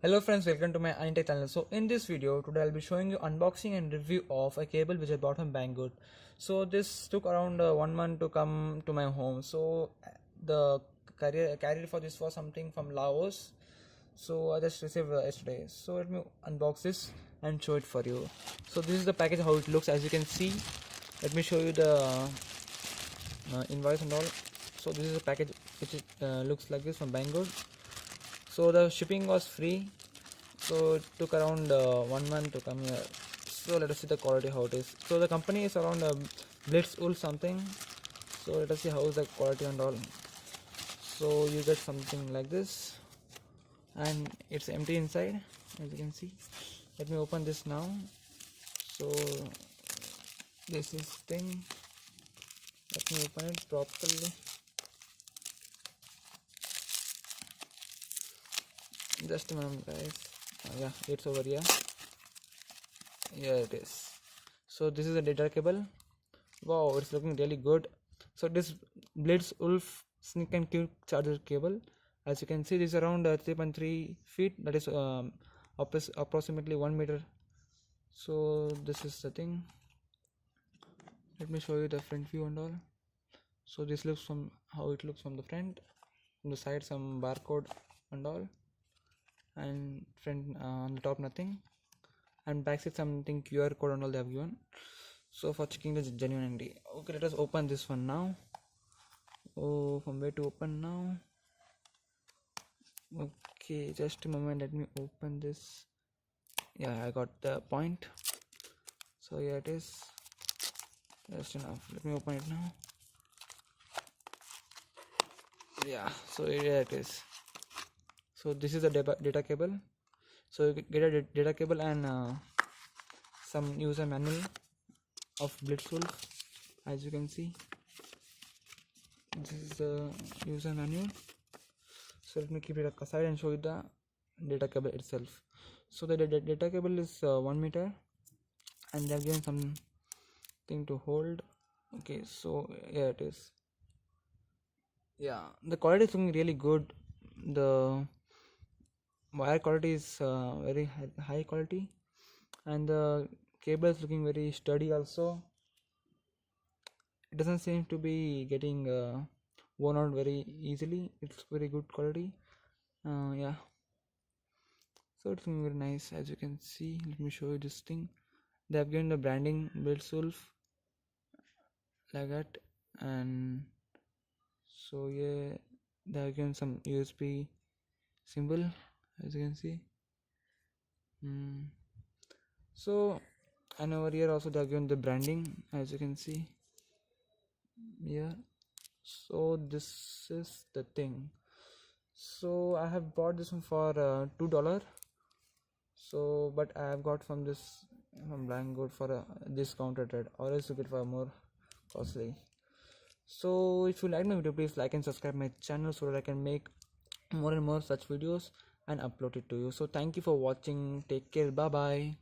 Hello friends, welcome to my Anitech channel. So in this video today I'll be showing you unboxing and review of a cable which I bought from Banggood. So this took around 1 month to come to my home. So the carrier for this was something from Laos. So I just received yesterday. So let me unbox this and show it for you. So this is the package, how it looks. As you can see, let me show you the invoice and all. So this is a package which looks like this from Banggood. So the shipping was free, so it took around 1 month to come here. So let us see the quality, how it is. So the company is around BiltzWolf something. So let us see how is the quality and all. So you get something like this, and it's empty inside, as you can see. Let me open this now. So this is thing. Let me open it properly. Just a moment, guys. Yeah, it's over here. Here it is. So this is a data cable. Wow, it's looking really good. So this BiltzWolf sneak and quick charger cable. As you can see, this is around 3.3 feet. That is approximately 1 meter. So this is the thing. Let me show you the front view and all. So this looks from how it looks from the front. From the side, some barcode and all, and front on the top nothing, and back side something QR code and all they have given. So for checking the genuinity. Okay, let us open this one now. Oh, from where to open now? Okay, just a moment, let me open this. Yeah, I got the point. So here it is. Just enough. Let me open it now. Yeah, so here it is. So this is the data cable. So you get a data cable and some user manual of BiltzWolf. As you can see, this is the user manual. So let me keep it aside and show you the data cable itself. So the data cable is 1 meter, and they have given something to hold. Okay, so here it is. Yeah, the quality is looking really good. The wire quality is very high quality, and the cable is looking very sturdy also. It doesn't seem to be getting worn out very easily. It's very good quality. Yeah, so it's looking very nice. As you can see, let me show you this thing. They have given the branding BiltzWolf like that, and so yeah, they have given some USB symbol, as you can see. So, and over here also they have given the branding, as you can see. Yeah, so this is the thing. So I have bought this one for $2. So but I have got from Banggood for a discounted rate, or else you get for more costly. So if you like my video, please like and subscribe my channel so that I can make more and more such videos and upload it to you. So thank you for watching. Take care. Bye bye.